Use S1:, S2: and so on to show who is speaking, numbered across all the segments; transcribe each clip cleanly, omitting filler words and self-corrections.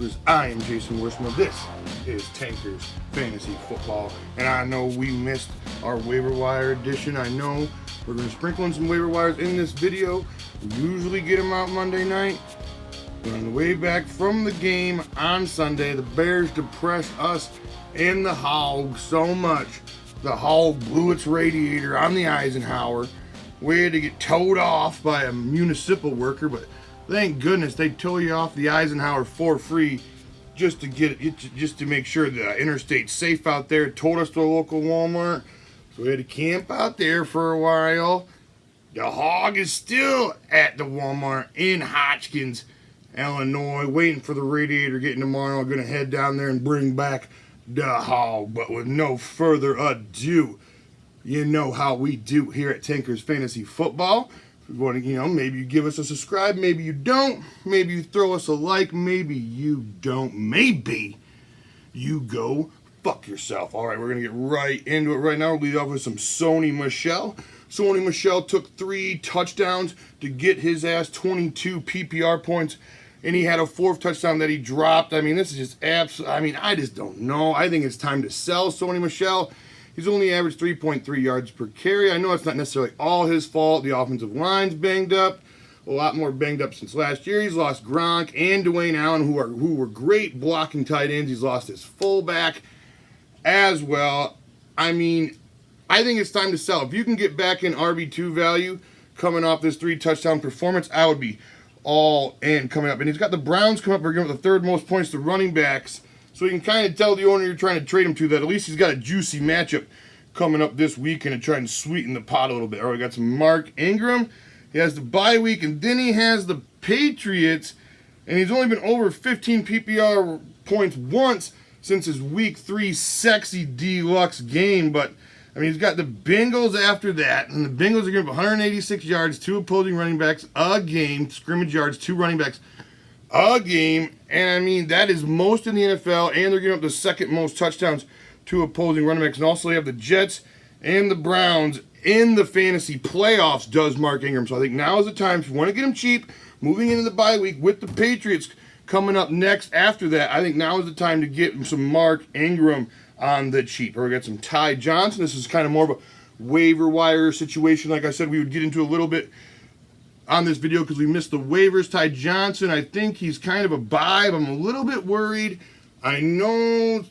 S1: Tankers. I am Jason Wiersema. This is Tankers Fantasy Football. And I know we missed our waiver wire edition. I know we're going to sprinkle in some waiver wires in this video. We usually get them out Monday night. But on the way back from the game on Sunday, the Bears depressed us and the Hog so much. The Hog blew its radiator on the Eisenhower. We had to get towed off by a municipal worker, but thank goodness they tow you off the Eisenhower for free just to get it, just to make sure the interstate's safe out there. Towed us to a local Walmart, so we had to camp out there for a while. The Hog is still at the Walmart in Hotchkiss, Illinois, waiting for the radiator getting tomorrow. I'm gonna head down there and bring back the Hog. But with no further ado, you know how we do here at Tankers Fantasy Football. If you want to, maybe you give us a subscribe, maybe you don't. Maybe you throw us a like, maybe you don't. Maybe you go fuck yourself. All right, we're going to get right into it right now. We'll lead off with some Sony Michel. Sony Michel took 3 touchdowns to get his ass 22 PPR points, and he had a 4th touchdown that he dropped. I mean, this is just absolutely, I just don't know. I think it's time to sell Sony Michel. He's only averaged 3.3 yards per carry. I know it's not necessarily all his fault. The offensive line's banged up, a lot more banged up since last year. He's lost Gronk and Dwayne Allen, who were great blocking tight ends. He's lost his fullback as well. I mean, I think it's time to sell. If you can get back in RB2 value coming off this 3 touchdown performance, I would be all in coming up. And he's got the Browns coming up. We're giving up the 3rd most points to running backs. So you can kind of tell the owner you're trying to trade him to that at least he's got a juicy matchup coming up this week and to try and sweeten the pot a little bit. All right, we got some Mark Ingram. He has the bye week, and then he has the Patriots, and he's only been over 15 PPR points once since his week 3 sexy deluxe game. But, I mean, he's got the Bengals after that, and the Bengals are giving up 186 yards, 2 opposing running backs a game, scrimmage yards, 2 running backs a game, and I mean, that is most in the NFL, and they're giving up the 2nd most touchdowns to opposing running backs. And also they have the Jets and the Browns in the fantasy playoffs, does Mark Ingram. So I think now is the time, if you want to get him cheap, moving into the bye week with the Patriots coming up next after that, I think now is the time to get some Mark Ingram on the cheap. Or we got some Ty Johnson. This is kind of more of a waiver wire situation. Like I said, we would get into a little bit on this video because we missed the waivers. Ty Johnson, I think he's kind of a buy. I'm a little bit worried. I know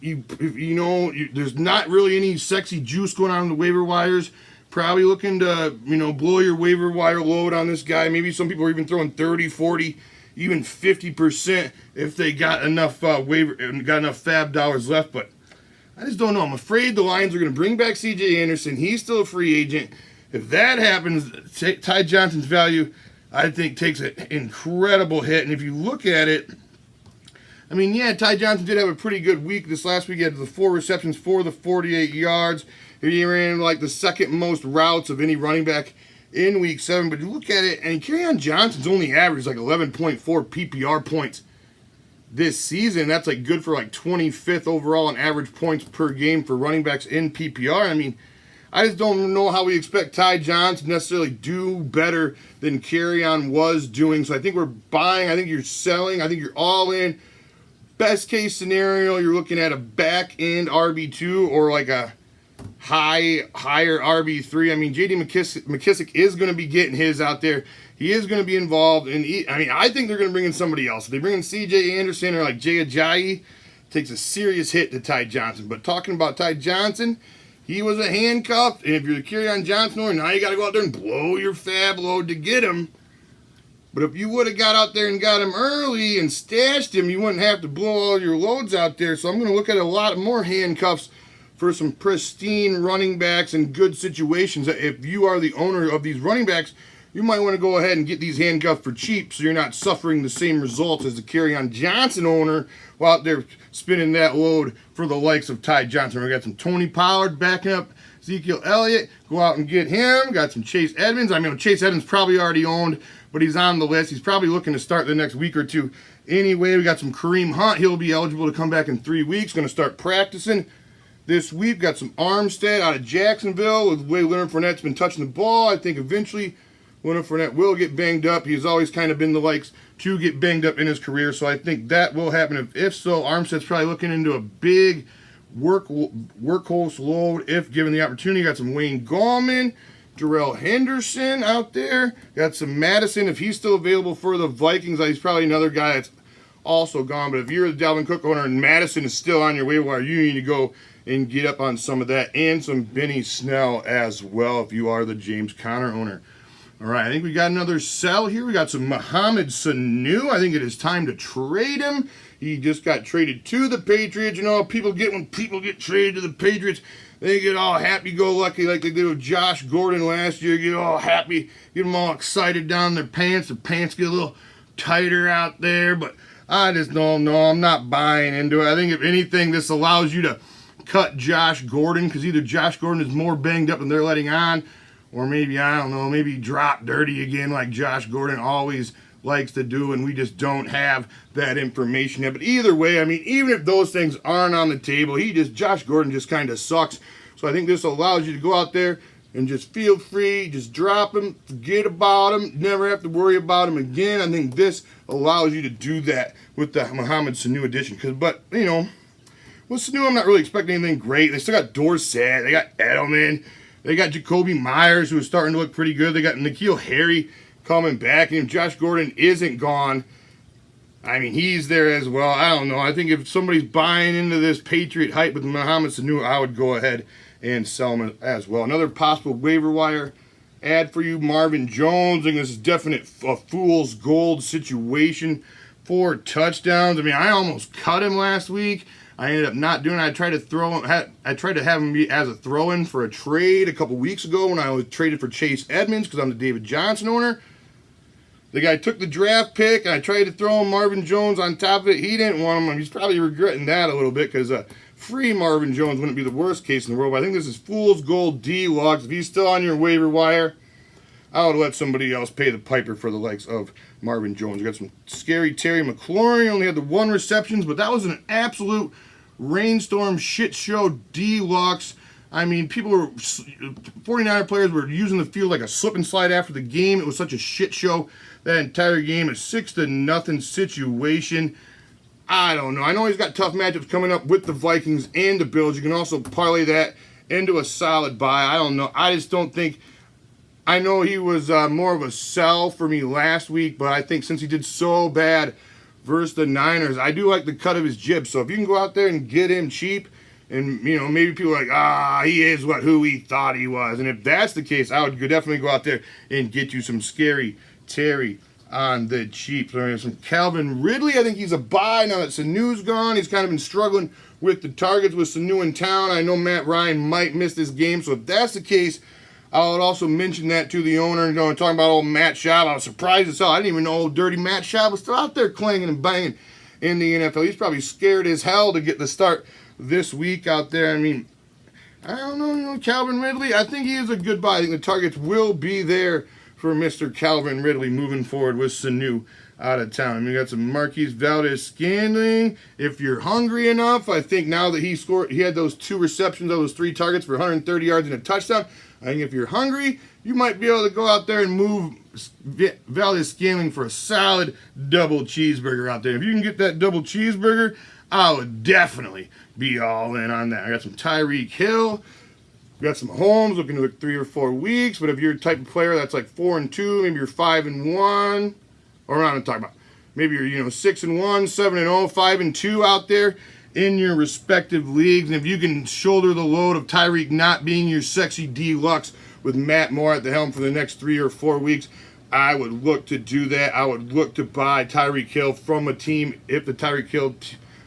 S1: there's not really any sexy juice going on in the waiver wires. Probably looking to, blow your waiver wire load on this guy. Maybe some people are even throwing 30, 40, even 50% if they got enough fab dollars left. But I just don't know. I'm afraid the Lions are going to bring back C.J. Anderson. He's still a free agent. If that happens, Ty Johnson's value, I think, takes an incredible hit. And if you look at it, I mean, yeah, Ty Johnson did have a pretty good week. This last week he had the 4 receptions for the 48 yards. He ran like the 2nd most routes of any running back in week 7. But you look at it, and Kerryon Johnson's only averaged like 11.4 PPR points this season. That's like good for like 25th overall in average points per game for running backs in PPR. I mean, I just don't know how we expect Ty Johnson to necessarily do better than Kerryon was doing. So I think we're buying. I think you're selling. I think you're all in. Best case scenario, you're looking at a back end RB2 or like a higher RB3. I mean, J.D. McKissick is going to be getting his out there. He is going to be involved. And I think they're going to bring in somebody else. If they bring in C.J. Anderson or like Jay Ajayi, takes a serious hit to Ty Johnson. But talking about Ty Johnson, he was a handcuff, and if you're the Kerryon Johnson owner, now you got to go out there and blow your fab load to get him. But if you would have got out there and got him early and stashed him, you wouldn't have to blow all your loads out there. So I'm going to look at a lot more handcuffs for some pristine running backs in good situations. If you are the owner of these running backs, you might want to go ahead and get these handcuffed for cheap so you're not suffering the same results as the Kerryon Johnson owner while out there spinning that load for the likes of Ty Johnson. We got some Tony Pollard backing up Ezekiel Elliott. Go out and get him. Got some Chase Edmonds. I mean, Chase Edmonds probably already owned, but he's on the list. He's probably looking to start the next week or two. Anyway, we got some Kareem Hunt. He'll be eligible to come back in 3 weeks. Going to start practicing this week. Got some Armstead out of Jacksonville. With the way Leonard Fournette's been touching the ball, I think eventually Leonard Fournette will get banged up. He's always kind of been the likes to get banged up in his career, so I think that will happen. If so, Armstead's probably looking into a big workhorse load if given the opportunity. Got some Wayne Gallman, Darrell Henderson out there. Got some Madison if he's still available for the Vikings. He's probably another guy that's also gone. But if you're the Dalvin Cook owner and Madison is still on your waiver wire, you need to go and get up on some of that and some Benny Snell as well if you are the James Conner owner. All right, I think we got another sell here. We got some Mohamed Sanu. I think it is time to trade him. He just got traded to the Patriots. You know, when people get traded to the Patriots, they get all happy-go-lucky like they did with Josh Gordon last year. Get all happy, get them all excited down their pants. Their pants get a little tighter out there. But I just don't know. I'm not buying into it. I think if anything, this allows you to cut Josh Gordon because either Josh Gordon is more banged up than they're letting on, or maybe, I don't know, maybe drop dirty again like Josh Gordon always likes to do, and we just don't have that information yet. But either way, I mean, even if those things aren't on the table, Josh Gordon just kind of sucks. So I think this allows you to go out there and just feel free, just drop him, forget about him, never have to worry about him again. I think this allows you to do that with the Mohamed Sanu edition. But, you know, with Sanu, I'm not really expecting anything great. They still got Dorsett, they got Edelman, they got Jacoby Myers, who is starting to look pretty good. They got N'Keal Harry coming back. And if Josh Gordon isn't gone, I mean, he's there as well. I don't know. I think if somebody's buying into this Patriot hype with Mohamed Sanu, I would go ahead and sell him as well. Another possible waiver wire ad for you, Marvin Jones. I think this is definite a fool's gold situation. 4 touchdowns. I mean, I almost cut him last week. I ended up not doing it. I tried to have him be as a throw-in for a trade a couple weeks ago when I was traded for Chase Edmonds because I'm the David Johnson owner. The guy took the draft pick, and I tried to throw him Marvin Jones on top of it. He didn't want him. He's probably regretting that a little bit because free Marvin Jones wouldn't be the worst case in the world. But I think this is fool's gold deluxe. If he's still on your waiver wire, I would let somebody else pay the piper for the likes of Marvin Jones. We got some scary Terry McLaurin. Only had the 1 receptions, but that was an absolute rainstorm shit show deluxe. I mean, 49er players were using the field like a slip and slide after the game. It was such a shit show. That entire game, a 6-0 situation. I don't know. I know he's got tough matchups coming up with the Vikings and the Bills. You can also parlay that into a solid buy. I don't know. I just don't think. I know he was more of a sell for me last week, but I think since he did so bad versus the Niners, I do like the cut of his jib. So if you can go out there and get him cheap, and, you know, maybe people are like, he is who he thought he was. And if that's the case, I would definitely go out there and get you some scary Terry on the cheap. So there's some Calvin Ridley. I think he's a buy now that Sanu's gone. He's kind of been struggling with the targets with Sanu in town. I know Matt Ryan might miss this game. So if that's the case, I would also mention that to the owner. You know, talking about old Matt Schaub. I was surprised as hell. I didn't even know old dirty Matt Schaub was still out there clanging and banging in the NFL. He's probably scared as hell to get the start this week out there. I mean, I don't know, Calvin Ridley, I think he is a good buy. I think the targets will be there for Mr. Calvin Ridley moving forward with Sanu out of town. I mean, we got some Marquise Valdez-Scantling. If you're hungry enough, I think now that he had those 2 receptions of those 3 targets for 130 yards and a touchdown. I think if you're hungry, you might be able to go out there and move Valdez-Scantling for a solid double cheeseburger out there. If you can get that double cheeseburger, I would definitely be all in on that. I got some Tyreek Hill. We got some Holmes looking to like 3 or 4 weeks. But if you're the type of player that's like 4-2, maybe you're 5-1, or I'm talking about maybe you're 6-1, 7-0, 5-2 out there in your respective leagues. And if you can shoulder the load of Tyreek not being your sexy deluxe with Matt Moore at the helm for the next 3 or 4 weeks, I would look to do that. I would look to buy Tyreek Hill from a team if the Tyreek Hill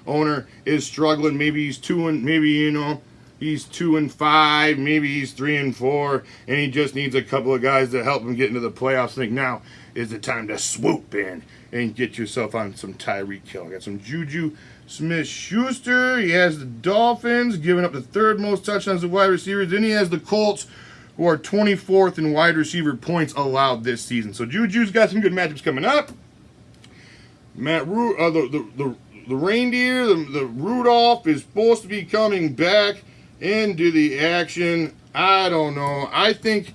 S1: owner is struggling. Maybe he's 2-5, maybe he's 3-4, and he just needs a couple of guys to help him get into the playoffs. I think now is the time to swoop in and get yourself on some Tyreek Hill. I got some Juju Smith-Schuster. He has the Dolphins, giving up the 3rd most touchdowns of wide receivers. Then he has the Colts, who are 24th in wide receiver points allowed this season. So Juju's got some good matchups coming up. The reindeer, the Rudolph, is supposed to be coming back into the action. I don't know. I think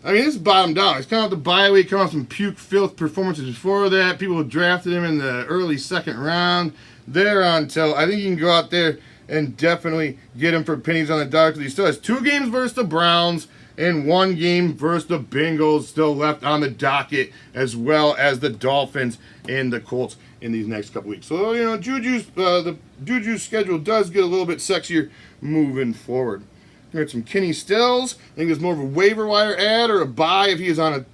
S1: I mean, this is bottom dollar. He's coming off the bye week, coming off some puke filth performances before that. People drafted him in the early second round. They're on tilt. I think you can go out there and definitely get him for pennies on the dollar because he still has 2 games versus the Browns and 1 game versus the Bengals still left on the docket, as well as the Dolphins and the Colts in these next couple weeks. So, you know, the Juju's schedule does get a little bit sexier moving forward. We got some Kenny Stills. I think it's more of a waiver wire ad or a buy if he is on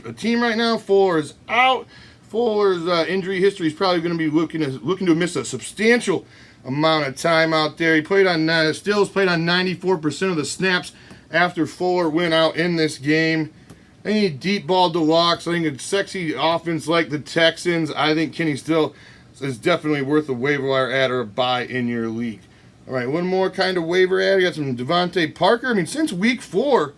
S1: a team right now. Fuller is out. Fuller's injury history is probably going to be looking to miss a substantial amount of time out there. He played on Stills played on 94% of the snaps after Fuller went out in this game. I need deep ball deluxe. I think it's sexy offense like the Texans. I think Kenny Stills is definitely worth a waiver wire ad or a buy in your league. All right, one more kind of waiver ad. We got some Devontae Parker. I mean, since week 4,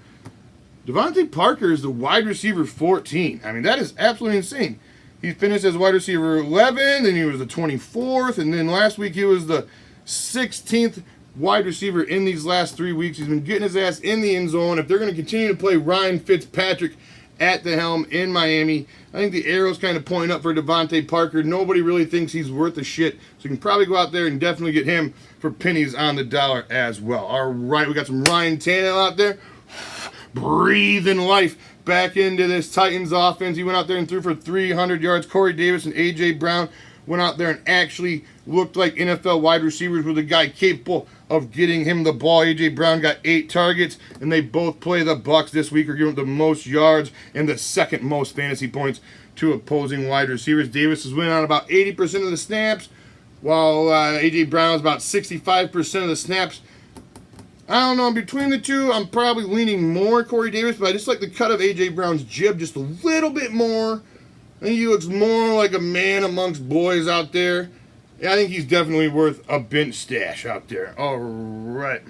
S1: Devontae Parker is the wide receiver 14. I mean, that is absolutely insane. He finished as wide receiver 11, then he was the 24th, and then last week he was the 16th wide receiver in these last 3 weeks. He's been getting his ass in the end zone. If they're going to continue to play Ryan Fitzpatrick at the helm in Miami, I think the arrow's kind of pointing up for Devontae Parker. Nobody really thinks he's worth a shit, so you can probably go out there and definitely get him for pennies on the dollar as well. All right, we got some Ryan Tannehill out there breathing life back into this Titans offense. He went out there and threw for 300 yards. Corey Davis and A.J. Brown went out there and actually looked like NFL wide receivers with a guy capable of getting him the ball. A.J. Brown got 8 targets, and they both play the Bucs this week, are giving the most yards and the second most fantasy points to opposing wide receivers. Davis is winning on about 80% of the snaps, while A.J. Brown is about 65% of the snaps. I don't know, between the two, I'm probably leaning more Corey Davis, but I just like the cut of A.J. Brown's jib just a little bit more. I think he looks more like a man amongst boys out there. Yeah, I think he's definitely worth a bench stash out there. All right.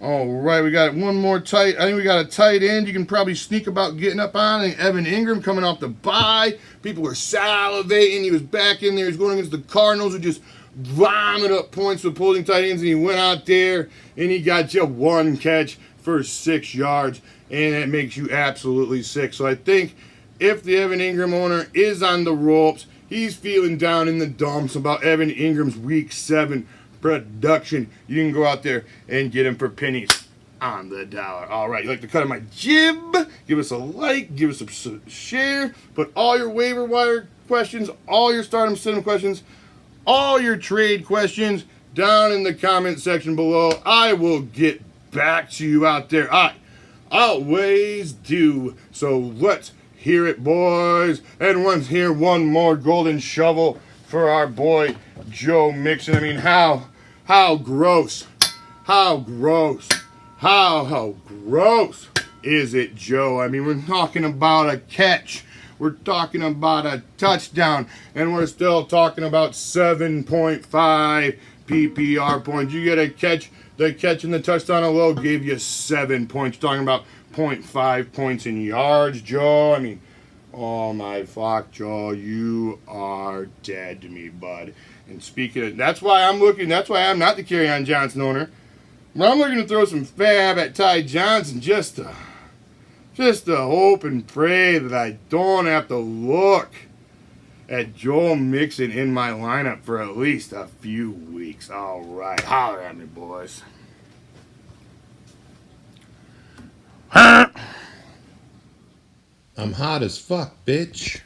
S1: All right, we got one more tight. I think we got a tight end you can probably sneak about getting up on. I think Evan Ingram coming off the bye. People are salivating. He was back in there. He's going against the Cardinals who just vomit up points with opposing tight ends, and he went out there and he got you 1 catch for 6 yards, and it makes you absolutely sick. So I think if the Evan Ingram owner is on the ropes, he's feeling down in the dumps about Evan Ingram's week 7 production, you can go out there and get him for pennies on the dollar. All right, you like the cut of my jib? Give us a like, give us a share. Put all your waiver wire questions, all your stardom cinema questions, all your trade questions down in the comment section below. I will get back to you out there. I always do. So let's hear it, boys. And let's hear one more golden shovel for our boy Joe Mixon. I mean, how gross, how gross is it, Joe? I mean, we're talking about a catch. We're talking about a touchdown, and we're still talking about 7.5 PPR points. You get a catch, the catch and the touchdown alone gave you 7 points. You're talking about 0.5 points in yards, Joe. I mean, oh my fuck, Joe, you are dead to me, bud. And speaking of, that's why I'm not the Kerryon Johnson owner. But I'm looking to throw some fab at Ty Johnson just to hope and pray that I don't have to look at Joe Mixon in my lineup for at least a few weeks. All right, holler at me, boys.
S2: I'm hot as fuck, bitch.